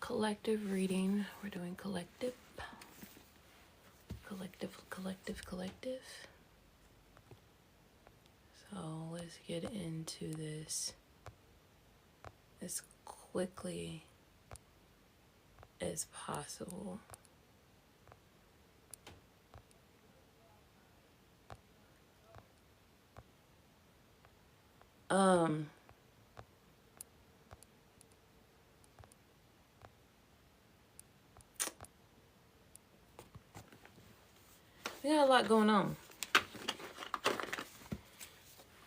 collective reading. We're doing collective. Collective. So let's get into this as quickly as possible. We got a lot going on.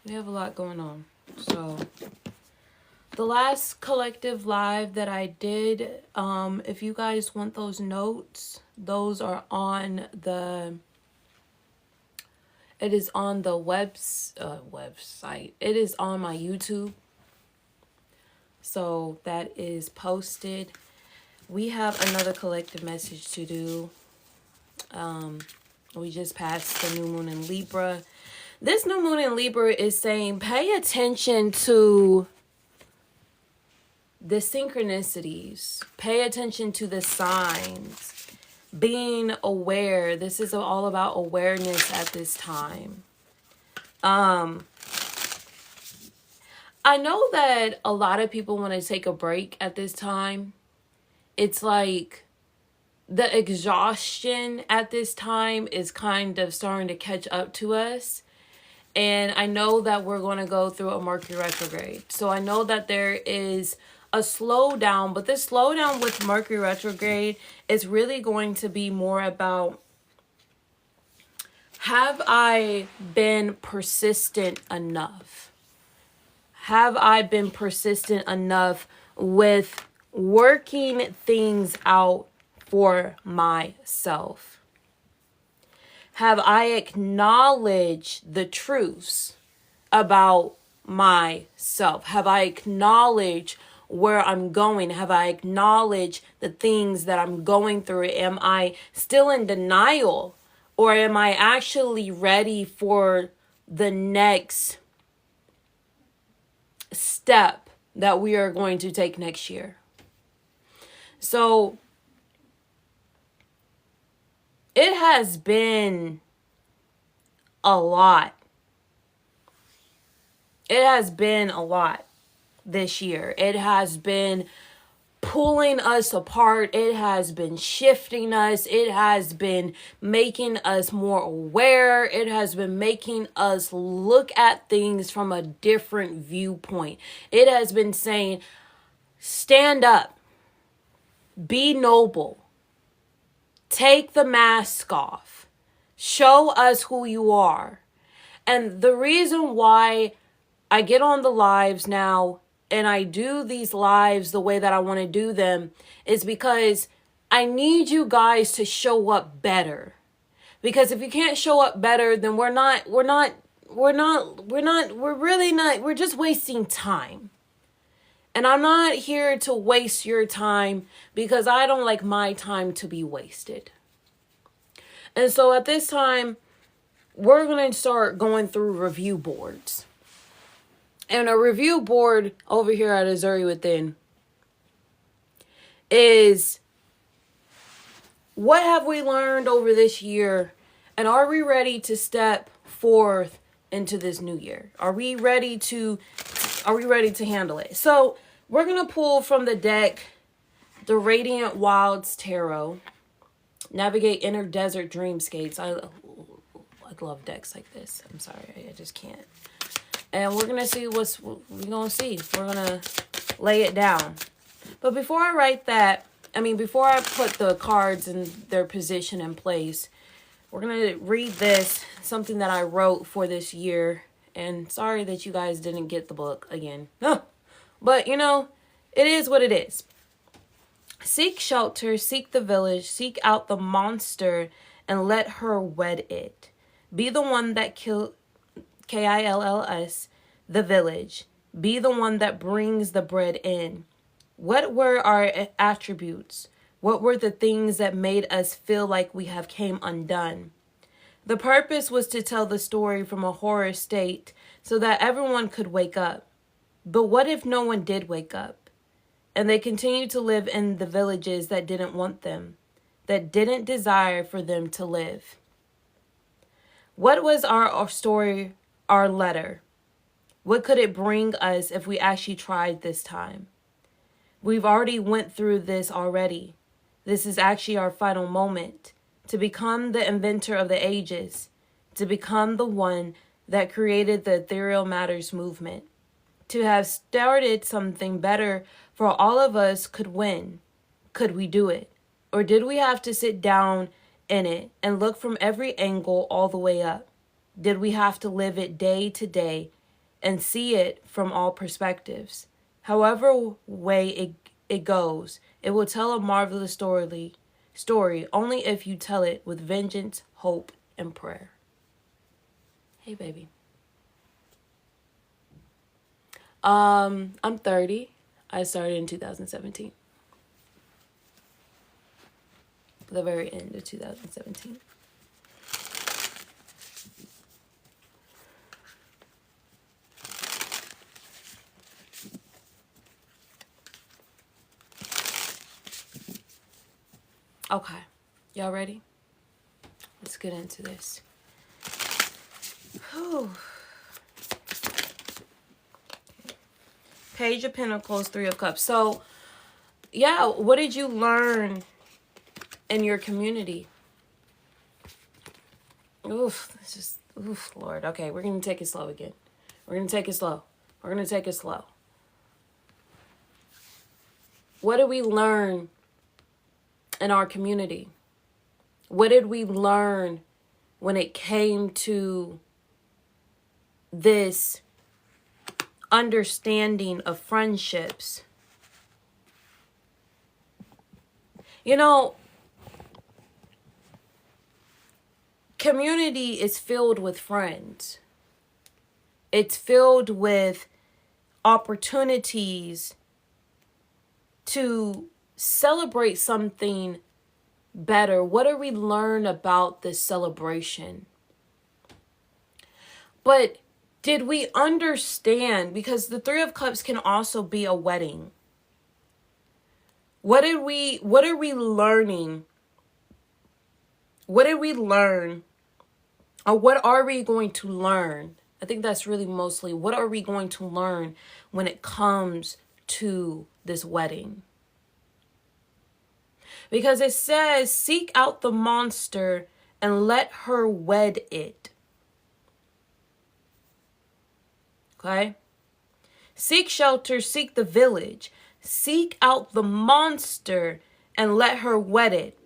We have a lot going on. So the last collective live that I did, if you guys want those notes, those are on the, it is on the website. It is on my YouTube. So that is posted. We have another collective message to do. We just passed the new moon in Libra. This new moon in Libra is saying pay attention to the synchronicities. Pay attention to the signs. Being aware. This is all about awareness at this time. I know that a lot of people want to take a break at this time. It's like the exhaustion at this time is kind of starting to catch up to us. And I know that we're going to go through a Mercury retrograde. So I know that there is a slowdown, but this slowdown with Mercury retrograde is really going to be more about, have I been persistent enough? Have I been persistent enough with working things out for myself? Have I acknowledged the truths about myself? Have I acknowledged where I'm going? Have I acknowledged the things that I'm going through? Am I still in denial? Or am I actually ready for the next step that we are going to take next year? So it has been a lot. It has been a lot this year. It has been pulling us apart. It has been shifting us. It has been making us more aware. It has been making us look at things from a different viewpoint. It has been saying, stand up, be noble, take the mask off, show us who you are. And the reason why I get on the lives now and I do these lives the way that I want to do them is because I need you guys to show up better. Because if you can't show up better, then we're just wasting time. And I'm not here to waste your time because I don't like my time to be wasted. And so at this time, we're going to start going through review boards. And a review board over here at Azuri Within is, what have we learned over this year? And are we ready to step forth into this new year? Are we ready to handle it? So we're going to pull from the deck, the Radiant Wilds Tarot, Navigate Inner Desert Dreamscapes. I love decks like this. I'm sorry, I just can't. And we're going to see we're going to see. We're going to lay it down. But before I before I put the cards in their position in place, we're going to read this, something that I wrote for this year. And sorry that you guys didn't get the book again. But, it is what it is. Seek shelter, seek the village, seek out the monster, and let her wed it. Be the one that kills, KILLS, the village. Be the one that brings the bread in. What were our attributes? What were the things that made us feel like we have came undone? The purpose was to tell the story from a horror state so that everyone could wake up. But what if no one did wake up? And they continued to live in the villages that didn't want them, that didn't desire for them to live. What was our story, our letter? What could it bring us if we actually tried this time? We've already went through this already. This is actually our final moment to become the inventor of the ages, to become the one that created the ethereal matters movement, to have started something better for all of us could win. Could we do it? Or did we have to sit down in it and look from every angle all the way up? Did we have to live it day to day and see it from all perspectives? However way it goes, it will tell a marvelous story only if you tell it with vengeance, hope, and prayer. Hey, baby. I'm 30. I started in 2017. The very end of 2017. Okay, y'all ready? Let's get into this. Whew. Page of Pentacles, Three of Cups. So, yeah, what did you learn in your community? Oof, Lord. Okay, we're going to take it slow again. We're going to take it slow. What did we learn in our community? What did we learn when it came to this understanding of friendships? You know, community is filled with friends. It's filled with opportunities to celebrate something better. What do we learn about this celebration? But did we understand? Because the Three of Cups can also be a wedding. What are we learning? What did we learn? Or what are we going to learn? I think that's really mostly what are we going to learn when it comes to this wedding? Because it says, seek out the monster and let her wed it. Okay? Seek shelter, seek the village. Seek out the monster and let her wed it.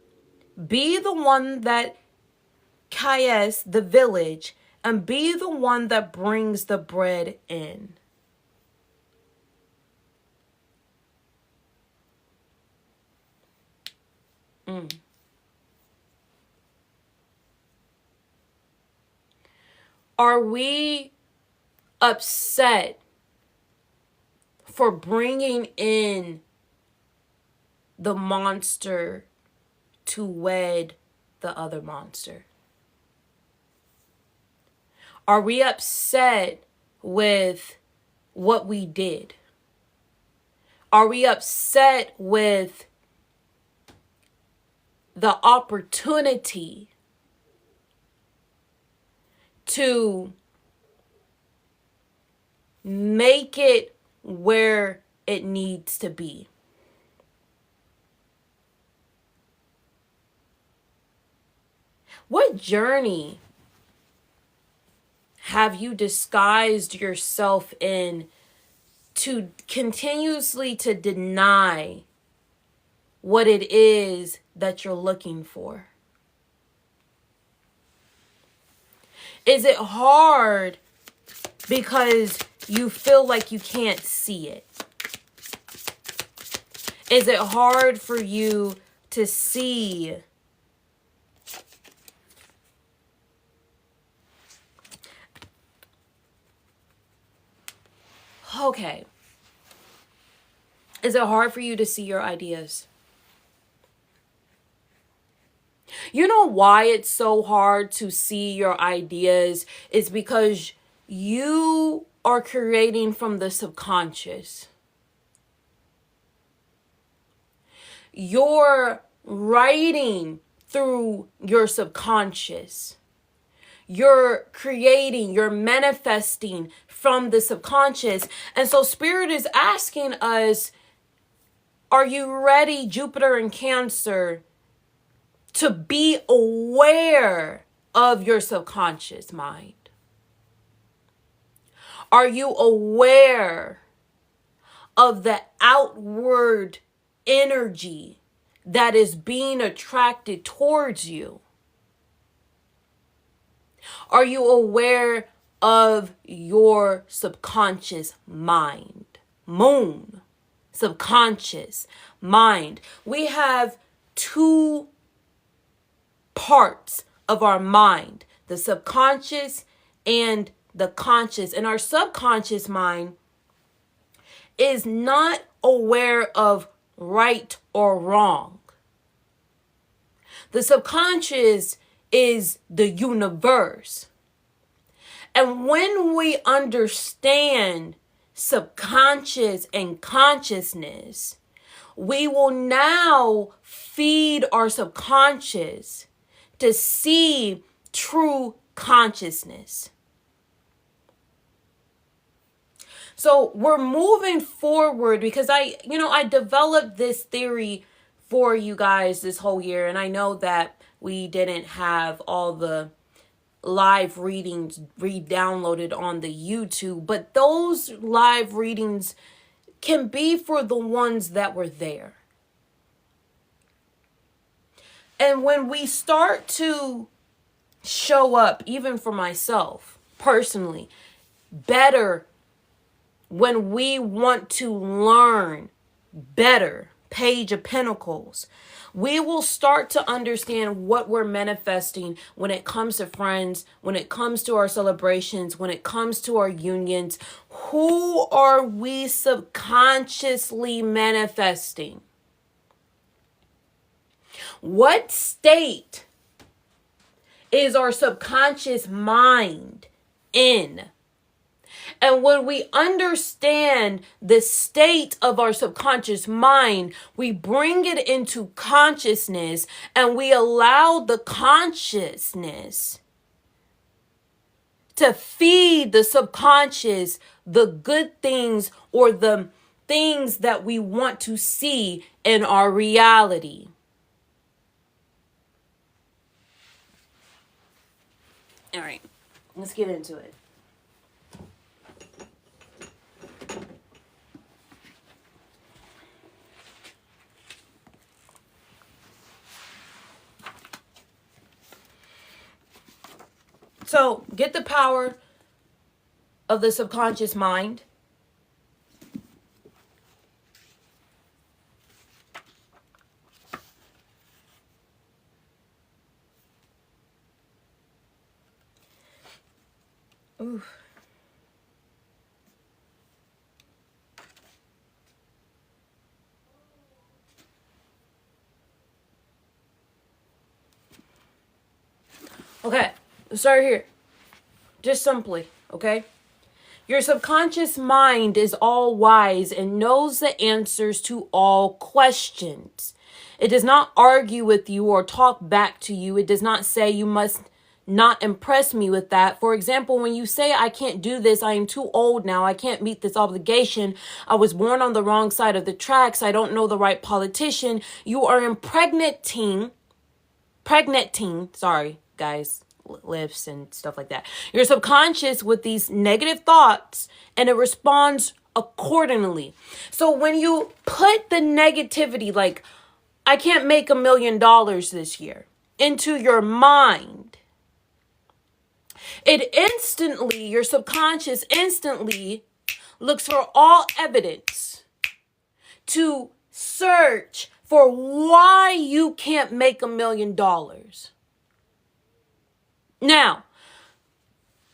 Be the one that caes the village and be the one that brings the bread in. Are we upset for bringing in the monster to wed the other monster? Are we upset with what we did? Are we upset with the opportunity to make it where it needs to be? What journey have you disguised yourself in to continuously to deny what it is that you're looking for? Is it hard because you feel like you can't see it? Is it hard for you to see okay? Is it hard for you to see your ideas? You know why it's so hard to see your ideas? It's because you are creating from the subconscious. You're writing through your subconscious. You're creating, you're manifesting from the subconscious. And so Spirit is asking us, are you ready, Jupiter and Cancer, to be aware of your subconscious mind? Are you aware of the outward energy that is being attracted towards you? Are you aware of your subconscious mind? Moon, subconscious mind. We have two parts of our mind, the subconscious and the conscious. And our subconscious mind is not aware of right or wrong. The subconscious is the universe. And when we understand subconscious and consciousness, we will now feed our subconscious to see true consciousness. So we're moving forward because I developed this theory for you guys this whole year. And I know that we didn't have all the live readings re-downloaded on the YouTube, but those live readings can be for the ones that were there. And when we start to show up, even for myself personally, better, when we want to learn better, Page of Pentacles, we will start to understand what we're manifesting when it comes to friends, when it comes to our celebrations, when it comes to our unions. Who are we subconsciously manifesting? What state is our subconscious mind in? And when we understand the state of our subconscious mind, we bring it into consciousness and we allow the consciousness to feed the subconscious the good things or the things that we want to see in our reality. All right, let's get into it. So get the power of the subconscious mind. Ooh. Okay, let's start here. Just simply, okay? Your subconscious mind is all wise and knows the answers to all questions. It does not argue with you or talk back to you. It does not say you must not impress me with that. For example, when you say, I can't do this, I am too old now, I can't meet this obligation, I was born on the wrong side of the tracks, I don't know the right politician, you are impregnating, sorry guys, lifts and stuff like that, your subconscious with these negative thoughts, and it responds accordingly. So when you put the negativity, like, I can't make $1 million this year, into your mind, your subconscious instantly looks for all evidence to search for why you can't make $1 million. Now,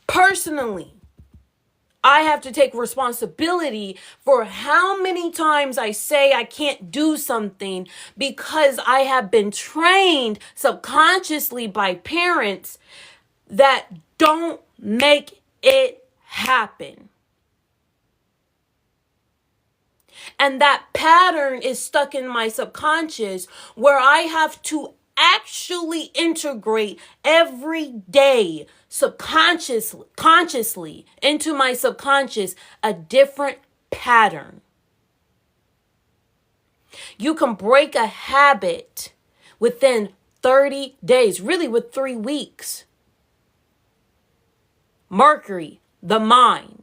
personally, I have to take responsibility for how many times I say I can't do something because I have been trained subconsciously by parents that don't make it happen. And that pattern is stuck in my subconscious where I have to actually integrate every day consciously into my subconscious a different pattern. You can break a habit within 30 days, really with 3 weeks. Mercury, the mind.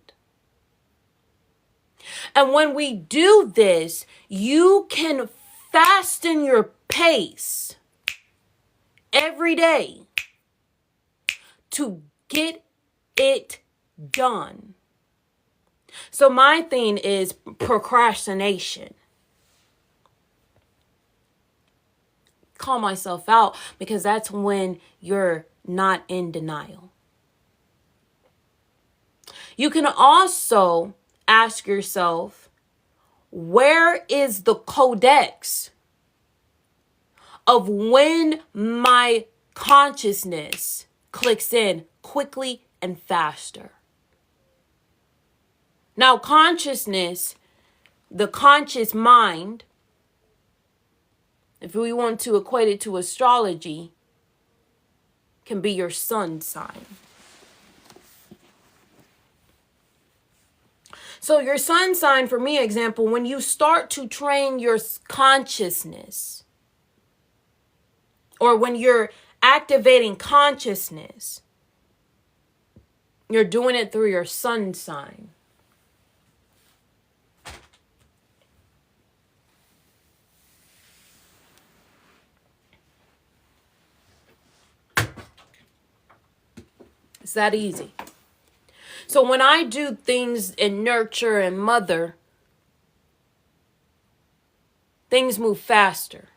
And when we do this, you can fasten your pace every day to get it done. So my thing is procrastination. Call myself out because that's when you're not in denial. You can also ask yourself, where is the codex of when my consciousness clicks in quickly and faster? Now, consciousness, the conscious mind, if we want to equate it to astrology, can be your sun sign. So your sun sign, for me, example, when you start to train your consciousness, or when you're activating consciousness, you're doing it through your sun sign. It's that easy. So when I do things in nurture and mother, things move faster.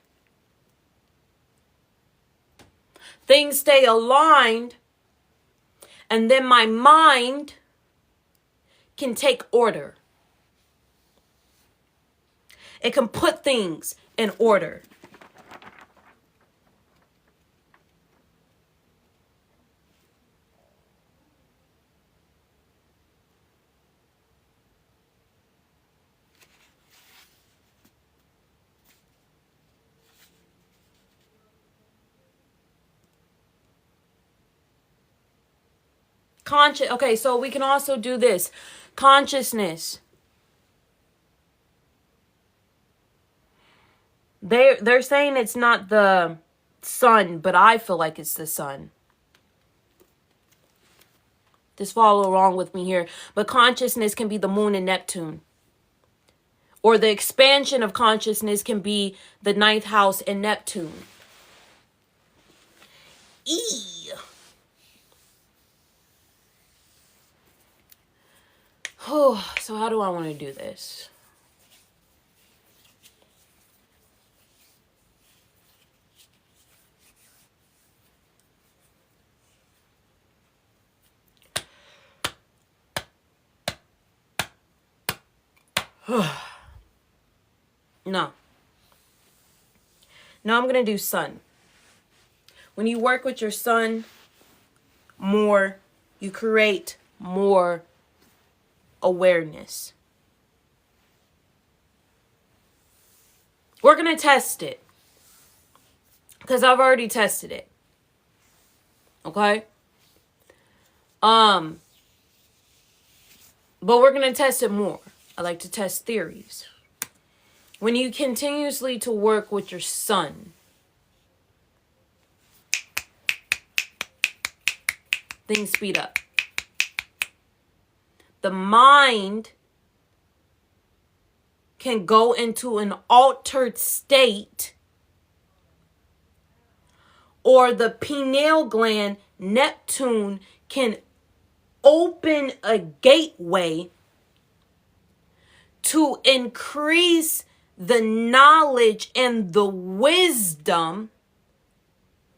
Things stay aligned, and then my mind can take order. It can put things in order. Okay, so we can also do this. Consciousness. They're saying it's not the sun, but I feel like it's the sun. Just follow along with me here. But consciousness can be the moon and Neptune. Or the expansion of consciousness can be the 9th house and Neptune. So how do I want to do this? No. Now I'm going to do sun. When you work with your sun more, you create more awareness. We're going to test it. Because I've already tested it. Okay? But we're going to test it more. I like to test theories. When you continuously to work with your sun, things speed up. The mind can go into an altered state, or the pineal gland, Neptune, can open a gateway to increase the knowledge and the wisdom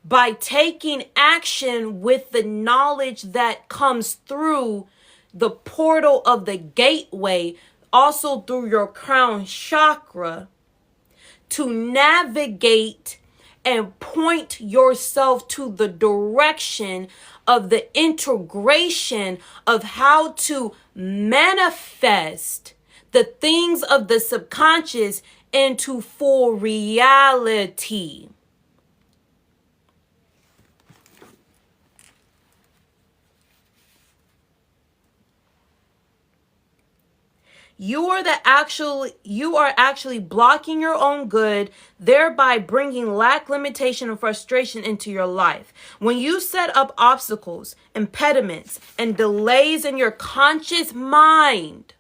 by taking action with the knowledge that comes through the portal of the gateway, also through your crown chakra, to navigate and point yourself to the direction of the integration of how to manifest the things of the subconscious into full reality. You are actually blocking your own good, thereby bringing lack, limitation, and frustration into your life. When you set up obstacles, impediments, and delays in your conscious mind,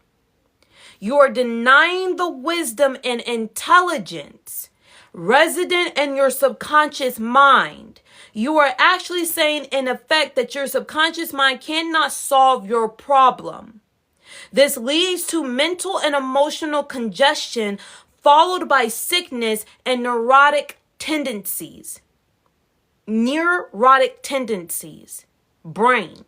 you are denying the wisdom and intelligence resident in your subconscious mind. You are actually saying, in effect, that your subconscious mind cannot solve your problem. This leads to mental and emotional congestion, followed by sickness and neurotic tendencies. Brain.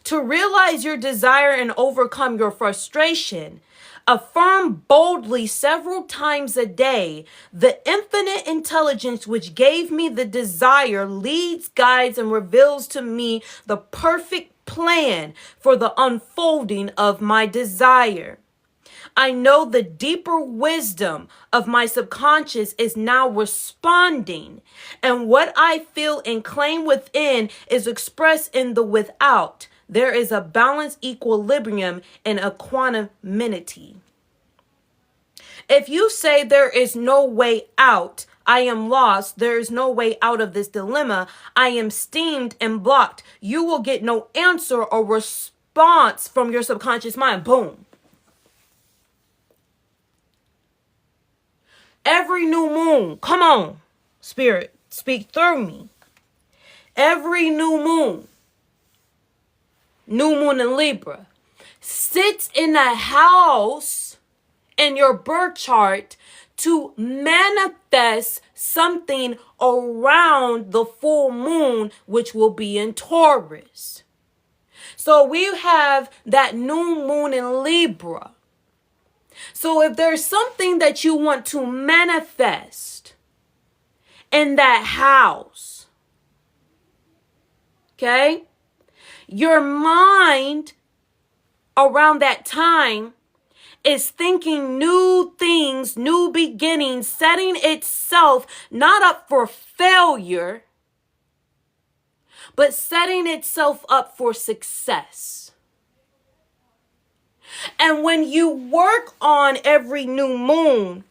To realize your desire and overcome your frustration, affirm boldly several times a day, the infinite intelligence which gave me the desire leads, guides, and reveals to me the perfect plan for the unfolding of my desire. I know the deeper wisdom of my subconscious is now responding, and what I feel and claim within is expressed in the without. There is a balanced equilibrium and equanimity. If you say there is no way out, I am lost, there is no way out of this dilemma, I am steamed and blocked, you will get no answer or response from your subconscious mind. Boom. Every new moon, come on, Spirit, speak through me. Every new moon in Libra, sits in a house in your birth chart to manifest something around the full moon, which will be in Taurus. So we have that new moon in Libra. So if there's something that you want to manifest in that house, okay, your mind around that time is thinking new things, new beginnings, setting itself not up for failure, but setting itself up for success. And when you work on every new moon,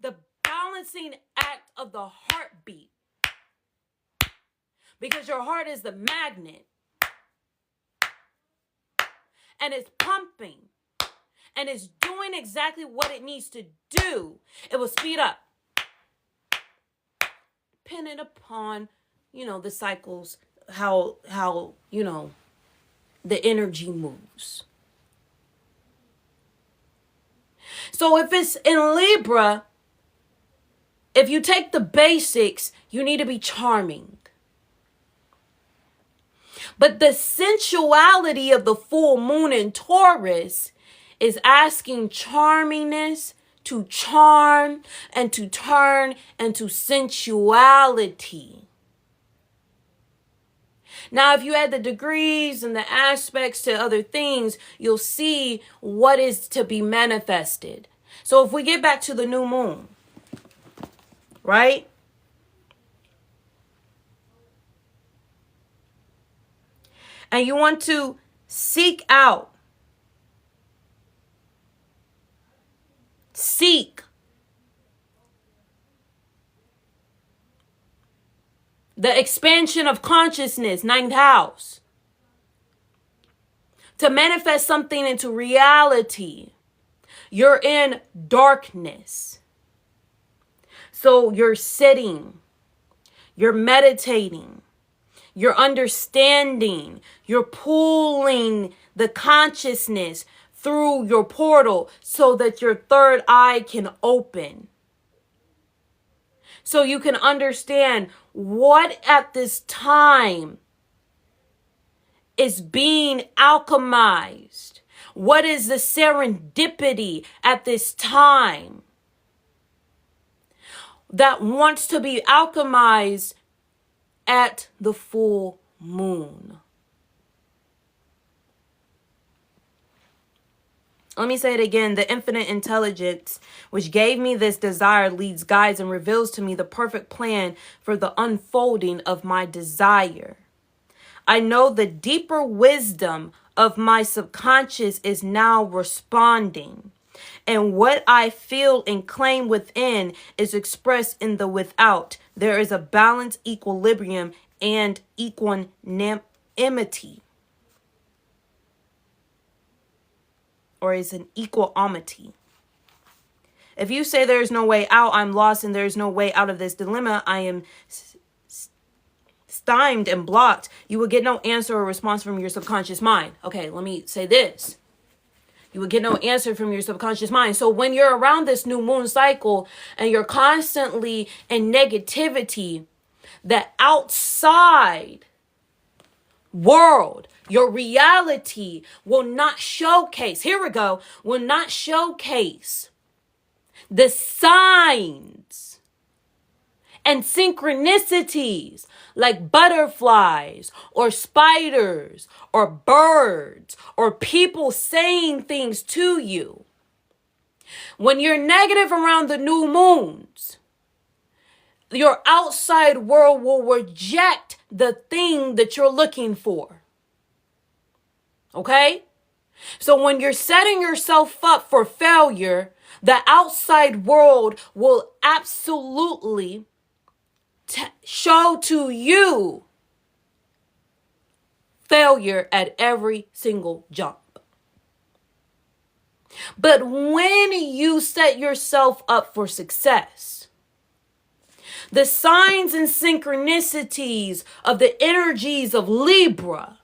the balancing act of the heartbeat, because your heart is the magnet, and it's pumping, and it's doing exactly what it needs to do, it will speed up. Depending upon, the cycles, how the energy moves. So if it's in Libra, if you take the basics, you need to be charming. But the sensuality of the full moon in Taurus is asking charmingness to charm and to turn into sensuality. Now, if you add the degrees and the aspects to other things, you'll see what is to be manifested. So if we get back to the new moon, right? And you want to seek the expansion of consciousness, 9th house, to manifest something into reality. You're in darkness. So you're sitting, you're meditating, you're understanding, you're pulling the consciousness through your portal so that your third eye can open. So you can understand what at this time is being alchemized. What is the serendipity at this time that wants to be alchemized at the full moon? Let me say it again. The infinite intelligence, which gave me this desire, leads, guides, and reveals to me the perfect plan for the unfolding of my desire. I know the deeper wisdom of my subconscious is now responding. And what I feel and claim within is expressed in the without. There is a balance, equilibrium, and equanimity. Or is an equality. If you say there's no way out, I'm lost, and there's no way out of this dilemma, I am stymied and blocked, you will get no answer or response from your subconscious mind. Okay, let me say this. You will get no answer from your subconscious mind. So when you're around this new moon cycle and you're constantly in negativity, the outside world, your reality will not showcase, here we go, will not showcase the signs and synchronicities like butterflies or spiders or birds or people saying things to you. When you're negative around the new moons, your outside world will reject the thing that you're looking for. Okay? So when you're setting yourself up for failure, the outside world will absolutely show to you failure at every single jump. But when you set yourself up for success, the signs and synchronicities of the energies of Libra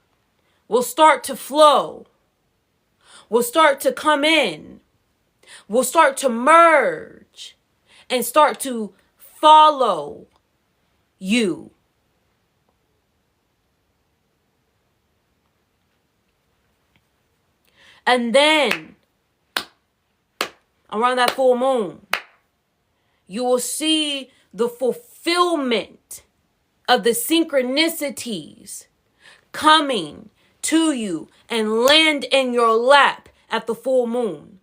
will start to flow, will start to come in, will start to merge, and start to follow you. And then, around that full moon, you will see the fulfillment of the synchronicities coming to you and land in your lap at the full moon.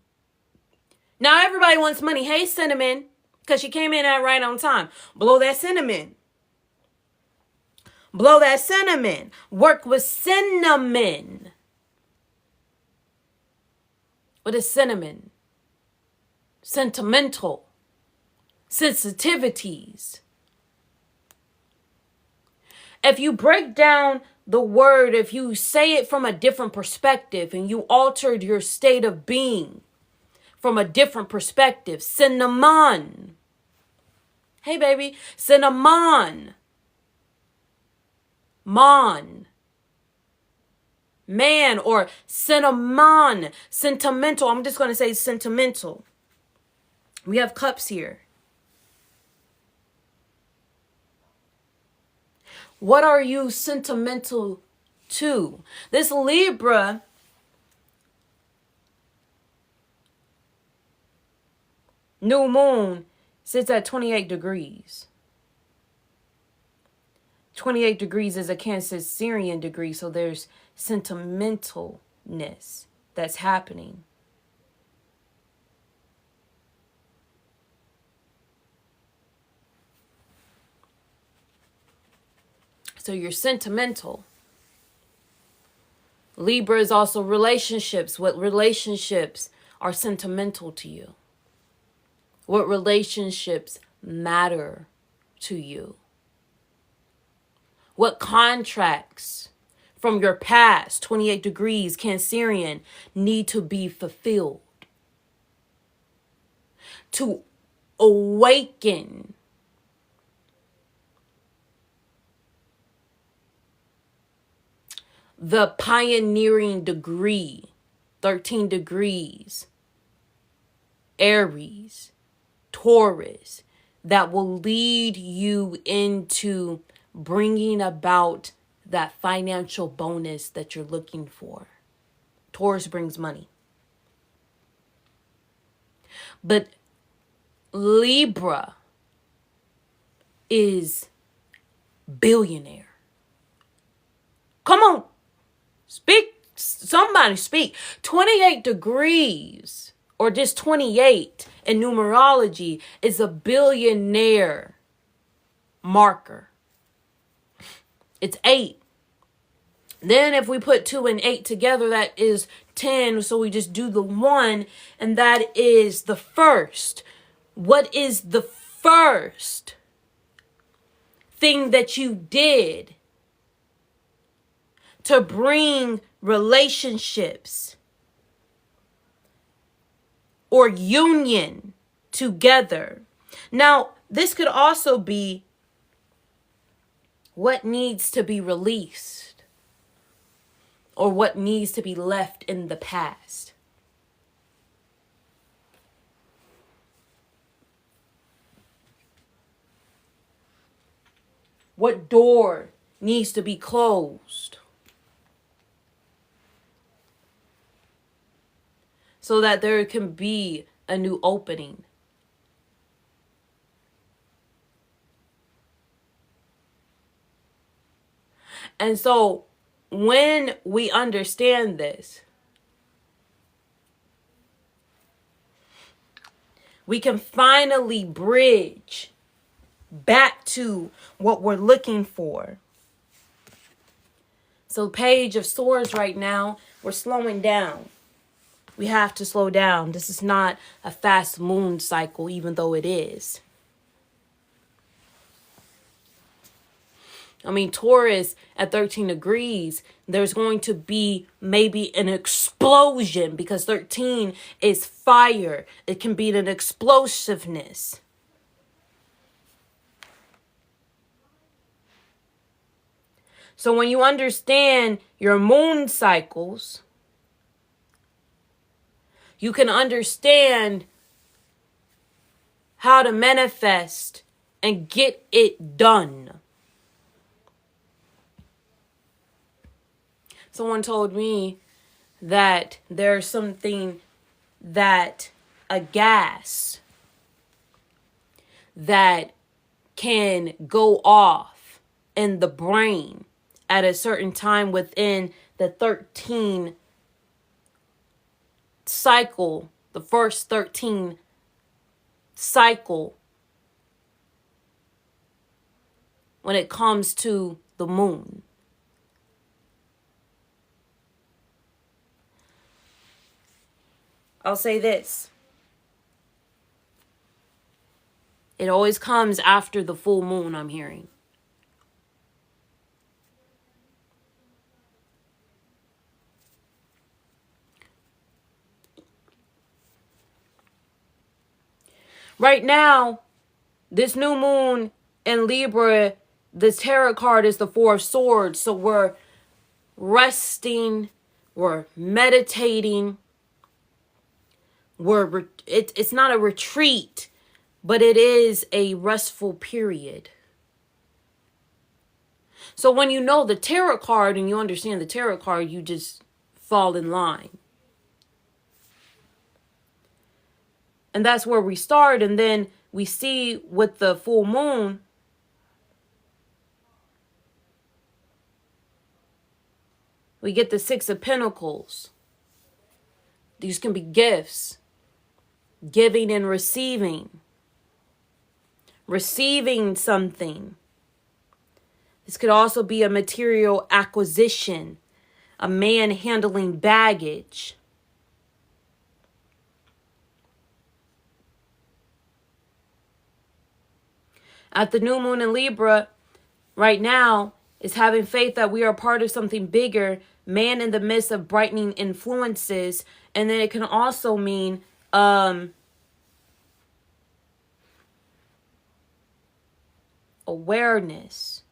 Now everybody wants money. Hey, cinnamon, because she came in at right on time. Blow that cinnamon. Blow that cinnamon. Work with cinnamon. What is cinnamon? Sentimental. Sensitivities. If you break down the word, if you say it from a different perspective and you altered your state of being from a different perspective, cinnamon. Hey, baby, cinnamon. Man, or cinnamon, sentimental. I'm just going to say sentimental. We have cups here. What are you sentimental to? This Libra new moon sits at 28 degrees. 28 degrees is a Cancerian degree, so there's sentimentalness that's happening. So you're sentimental. Libra is also relationships. What relationships are sentimental to you? What relationships matter to you? What contracts from your past, 28 degrees, Cancerian, need to be fulfilled? To awaken the pioneering degree, 13 degrees, Aries, Taurus, that will lead you into bringing about that financial bonus that you're looking for. Taurus brings money. But Libra is billionaire. Come on. Speak Somebody speak. 28 degrees, or just 28 in numerology, is a billionaire marker. It's 8. Then if we put 2 and 8 together, that is 10. So we just do the 1, and that is the first. What is the first thing that you did to bring relationships or union together? Now, this could also be what needs to be released or what needs to be left in the past. What door needs to be closed so that there can be a new opening? And so when we understand this, we can finally bridge back to what we're looking for. So Page of Swords right now, we're slowing down. We have to slow down. This is not a fast moon cycle, even though it is. I mean, Taurus at 13 degrees, there's going to be maybe an explosion because 13 is fire. It can be an explosiveness. So when you understand your moon cycles, you can understand how to manifest and get it done. Someone told me that there's something that a gas that can go off in the brain at a certain time within the 13 cycle, the first 13 cycle when it comes to the moon. I'll say this. It always comes after the full moon, I'm hearing. Right now, this new moon in Libra, the tarot card is the 4 of Swords. So we're resting, we're meditating. It's not a retreat, but it is a restful period. So when you know the tarot card and you understand the tarot card, you just fall in line. And that's where we start. And then we see with the full moon, we get the 6 of Pentacles. These can be gifts, giving and receiving. Receiving something. This could also be a material acquisition, a man handling baggage. At the new moon in Libra, right now, is having faith that we are part of something bigger, man in the midst of brightening influences. And then it can also mean awareness.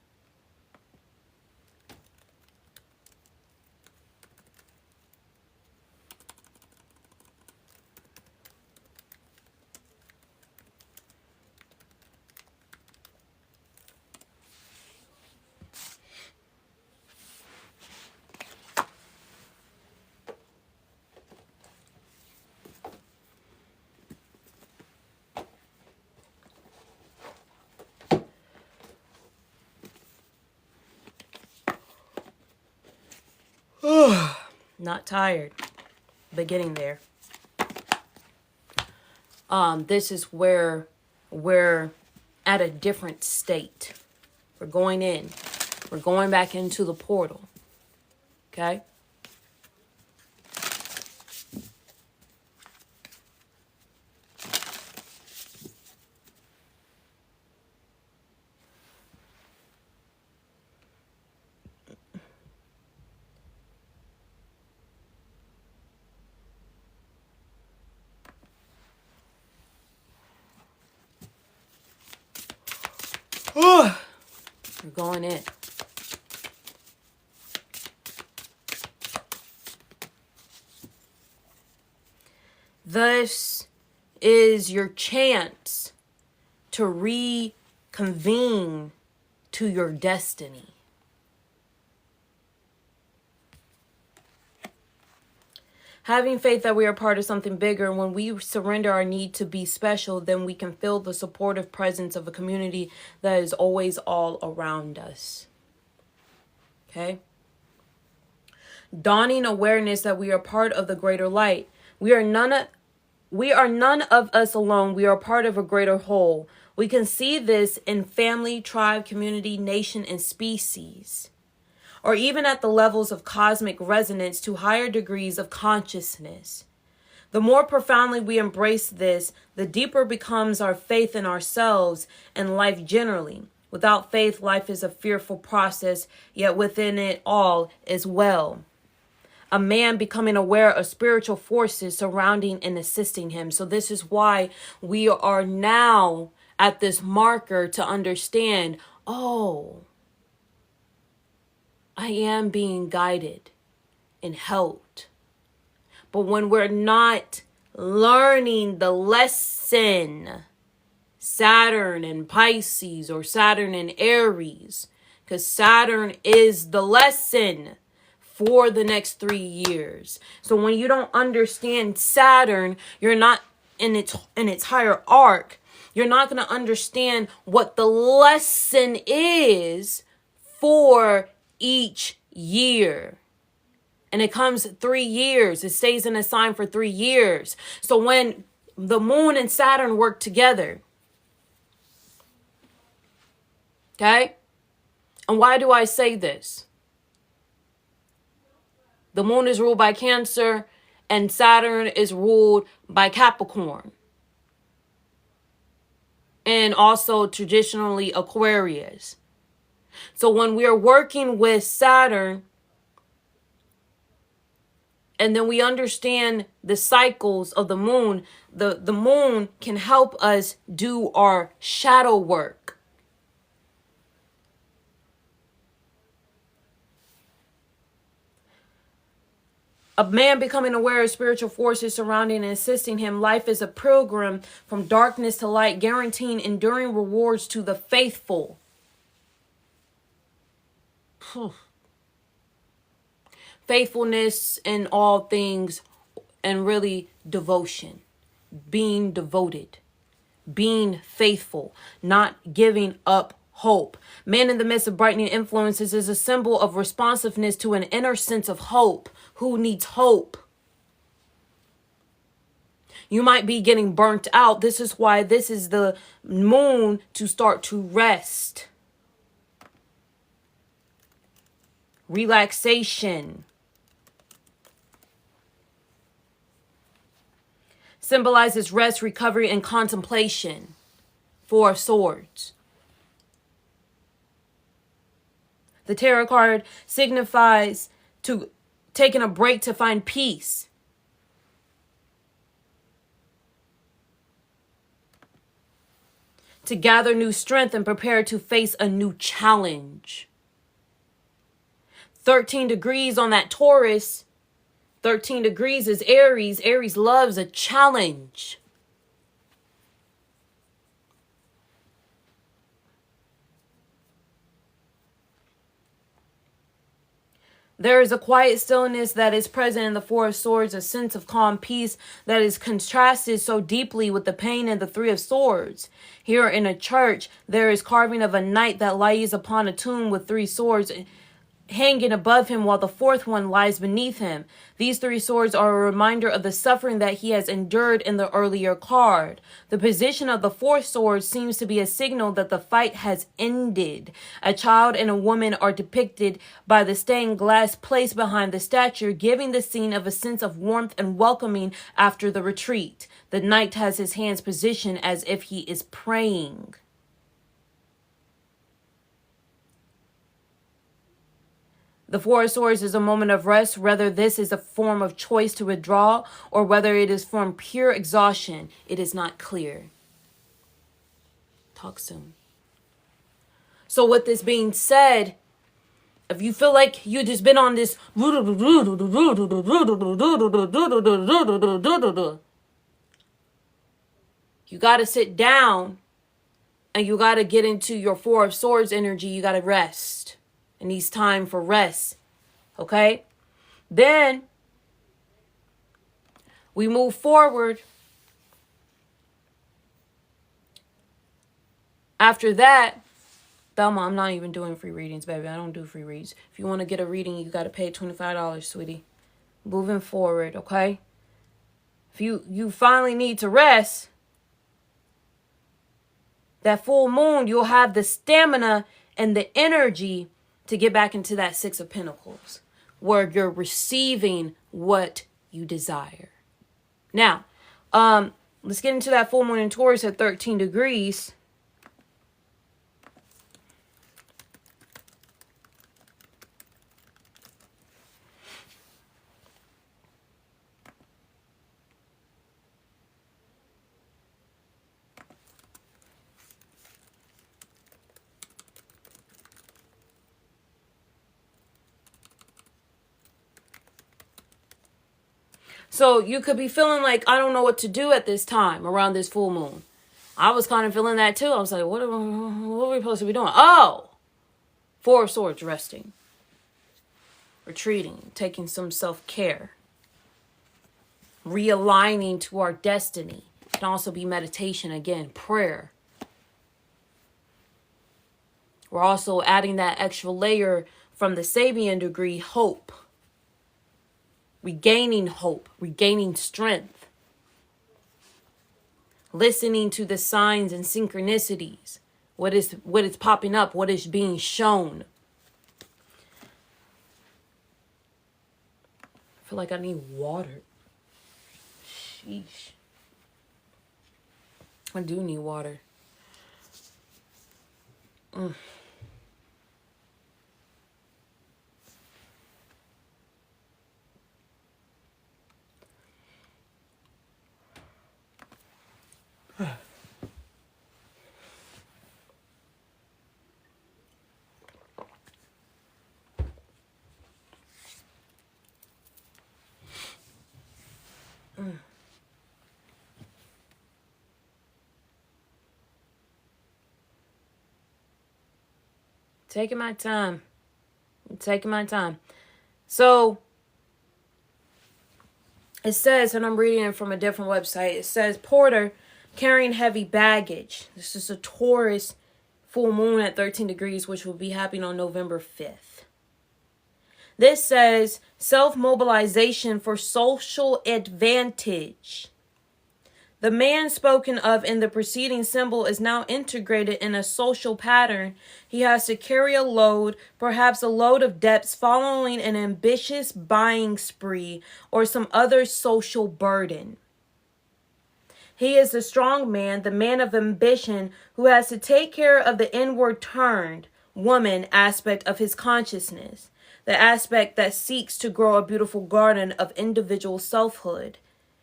Not tired, but getting there. This is where we're at a different state. We're going in. We're going back into the portal. Okay? We're going in. This is your chance to reconvene to your destiny. Having faith that we are part of something bigger, and when we surrender our need to be special, then we can feel the supportive presence of a community that is always all around us. Okay? Dawning awareness that we are part of the greater light. We are none of us alone. We are part of a greater whole. We can see this in family, tribe, community, nation, and species, or even at the levels of cosmic resonance to higher degrees of consciousness. The more profoundly we embrace this, the deeper becomes our faith in ourselves and life generally. Without faith, life is a fearful process, yet within it all is well. A man becoming aware of spiritual forces surrounding and assisting him. So this is why we are now at this marker to understand, oh, I am being guided and helped. But when we're not learning the lesson, Saturn and Pisces or Saturn and Aries, because Saturn is the lesson for the next 3 years. So when you don't understand Saturn, you're not in its higher arc. You're not going to understand what the lesson is for each year. And it comes 3 years. It stays in a sign for 3 years. So when the moon and Saturn work together, okay? And why do I say this? The moon is ruled by Cancer and Saturn is ruled by Capricorn. And also traditionally Aquarius. So when we are working with Saturn, and then we understand the cycles of the moon can help us do our shadow work. A man becoming aware of spiritual forces surrounding and assisting him. Life is a pilgrim from darkness to light, guaranteeing enduring rewards to the faithful. Faithfulness in all things, and really devotion. Being devoted. Being faithful. Not giving up hope. Man in the midst of brightening influences is a symbol of responsiveness to an inner sense of hope. Who needs hope? You might be getting burnt out. This is why this is the moon to start to rest. Relaxation. Symbolizes rest, recovery, and contemplation. Four of Swords. The tarot card signifies to taking a break to find peace. To gather new strength and prepare to face a new challenge. 13 degrees on that Taurus. 13 degrees is Aries. Aries loves a challenge. There is a quiet stillness that is present in the Four of Swords, a sense of calm peace that is contrasted so deeply with the pain in the Three of Swords. Here in a church, there is carving of a knight that lies upon a tomb with 3 swords hanging above him, while the fourth one lies beneath him. These three swords are a reminder of the suffering that he has endured in the earlier card. The position of the fourth sword seems to be a signal that the fight has ended. A child and a woman are depicted by the stained glass placed behind the statue, giving the scene of a sense of warmth and welcoming after the retreat. The knight has his hands positioned as if he is praying. The Four of Swords is a moment of rest, whether this is a form of choice to withdraw or whether it is from pure exhaustion. It is not clear. Talk soon. So with this being said, if you feel like you just been on this, you got to sit down and you got to get into your Four of Swords energy. You got to rest. It needs time for rest. Okay? Then we move forward. After that, Thelma, I'm not even doing free readings, baby. I don't do free reads. If you want to get a reading, you got to pay $25, sweetie. Moving forward, okay? If you finally need to rest, that full moon, you'll have the stamina and the energy to get back into that Six of Pentacles, where you're receiving what you desire. Now, let's get into that full moon in Taurus at 13 degrees. So you could be feeling like, I don't know what to do at this time around this full moon. I was kind of feeling that too. I was like, what are we supposed to be doing? Oh, Four of Swords, resting, retreating, taking some self-care, realigning to our destiny. It can also be meditation again, prayer. We're also adding that extra layer from the Sabian degree, hope. Regaining hope, regaining strength. Listening to the signs and synchronicities. What is popping up, what is being shown. I feel like I need water. Sheesh. I do need water. Taking my time. Taking my time. So, it says, and I'm reading it from a different website, it says, Porter carrying heavy baggage. This is a Taurus full moon at 13 degrees, which will be happening on November 5th. This says, self-mobilization for social advantage. The man spoken of in the preceding symbol is now integrated in a social pattern. He has to carry a load, perhaps a load of debts following an ambitious buying spree or some other social burden. He is the strong man, the man of ambition, who has to take care of the inward turned woman aspect of his consciousness, the aspect that seeks to grow a beautiful garden of individual selfhood.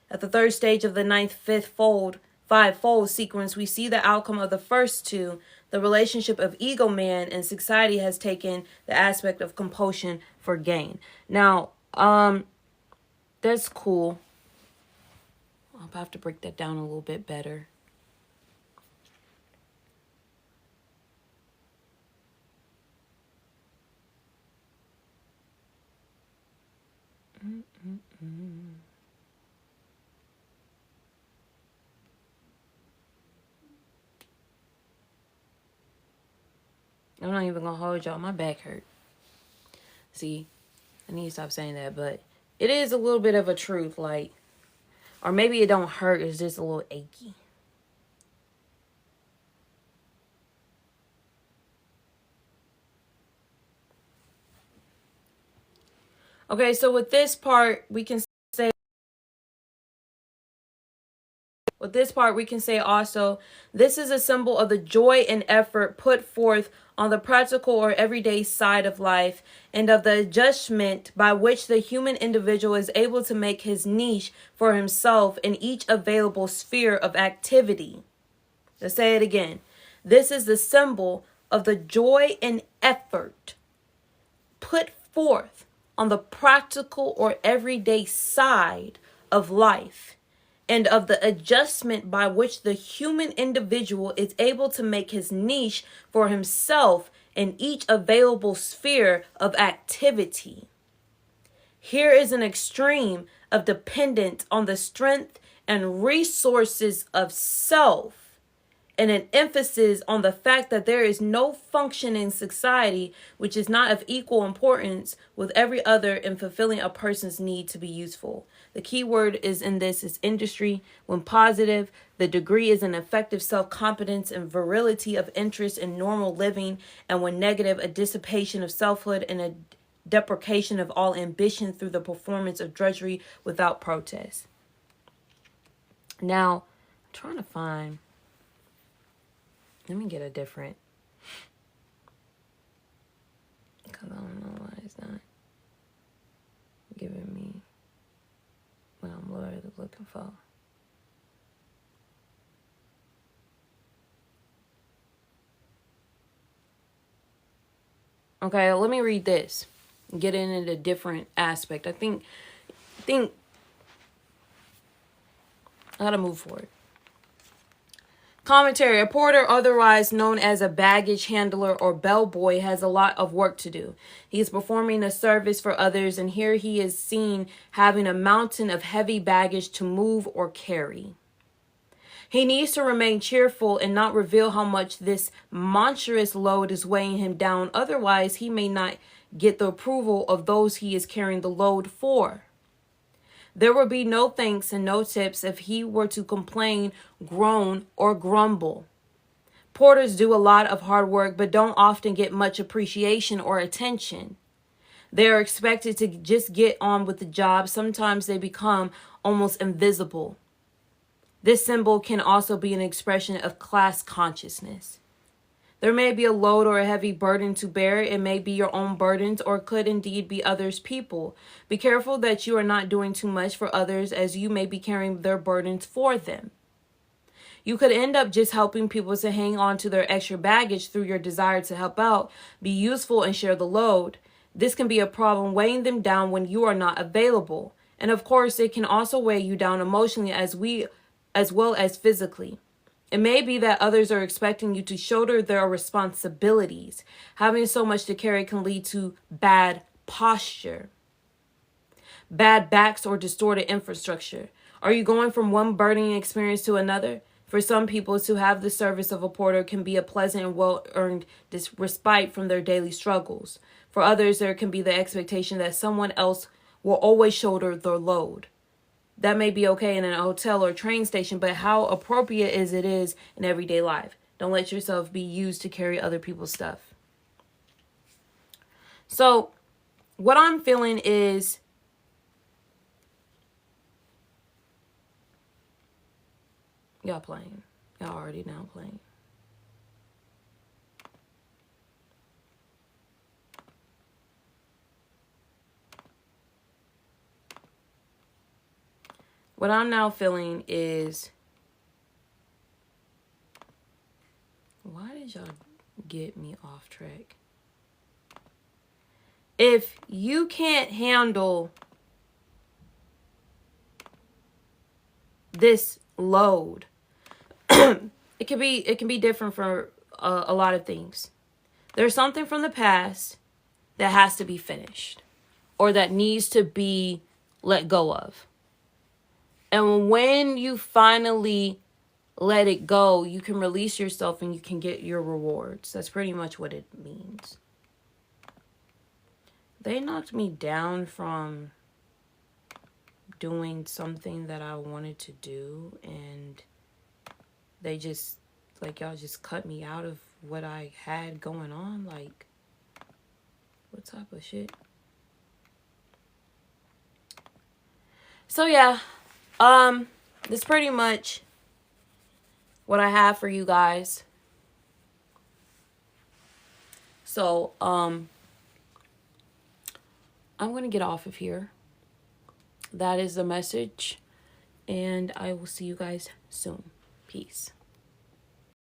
At the third stage of the ninth, five-fold sequence, we see the outcome of the first two. The relationship of ego man and society has taken the aspect of compulsion for gain. Now, that's cool. I'll have to break that down a little bit better. I'm not even gonna hold y'all. My back hurt. See, I need to stop saying that, but it is a little bit of a truth, like, or maybe it don't hurt, it's just a little achy. Okay, so with this part, we can say, also, this is a symbol of the joy and effort put forth on the practical or everyday side of life and of the adjustment by which the human individual is able to make his niche for himself in each available sphere of activity. Let's say it again. This is the symbol of the joy and effort put forth on the practical or everyday side of life and of the adjustment by which the human individual is able to make his niche for himself in each available sphere of activity. Here is an extreme of dependence on the strength and resources of self, and an emphasis on the fact that there is no function in society which is not of equal importance with every other in fulfilling a person's need to be useful. The key word is in this is industry. When positive, the degree is an effective self-confidence and virility of interest in normal living, and when negative, a dissipation of selfhood and a deprecation of all ambition through the performance of drudgery without protest. Now, I'm trying to find... Let me get a different, because I don't know why it's not giving me what I'm looking for. Okay, let me read this. Get into a different aspect. I think I gotta move forward. Commentary. A porter, otherwise known as a baggage handler or bellboy, has a lot of work to do. He is performing a service for others, and here he is seen having a mountain of heavy baggage to move or carry. He needs to remain cheerful and not reveal how much this monstrous load is weighing him down. Otherwise, he may not get the approval of those he is carrying the load for. There will be no thanks and no tips if he were to complain, groan, or grumble. Porters do a lot of hard work, but don't often get much appreciation or attention. They are expected to just get on with the job. Sometimes they become almost invisible. This symbol can also be an expression of class consciousness. There may be a load or a heavy burden to bear. It may be your own burdens or could indeed be others' people. Be careful that you are not doing too much for others, as you may be carrying their burdens for them. You could end up just helping people to hang on to their extra baggage through your desire to help out, be useful, and share the load. This can be a problem, weighing them down when you are not available. And of course, it can also weigh you down emotionally as well as physically. It may be that others are expecting you to shoulder their responsibilities. Having so much to carry can lead to bad posture, bad backs, or distorted infrastructure. Are you going from one burdening experience to another? For some people, to have the service of a porter can be a pleasant and well-earned respite from their daily struggles. For others, there can be the expectation that someone else will always shoulder their load. That may be okay in a hotel or train station, but how appropriate is it in everyday life? Don't let yourself be used to carry other people's stuff. So what I'm feeling is y'all playing. Y'all already now playing. What I'm now feeling is, why did y'all get me off track? If you can't handle this load, it can be different for a lot of things. There's something from the past that has to be finished or that needs to be let go of. And when you finally let it go, you can release yourself and you can get your rewards. That's pretty much what it means. they knocked me down from doing something that I wanted to do, and they just, like, y'all just cut me out of what I had going on. Like, what type of shit? So yeah, that's pretty much what I have for you guys. So, I'm gonna get off of here. That is the message, and I will see you guys soon. Peace.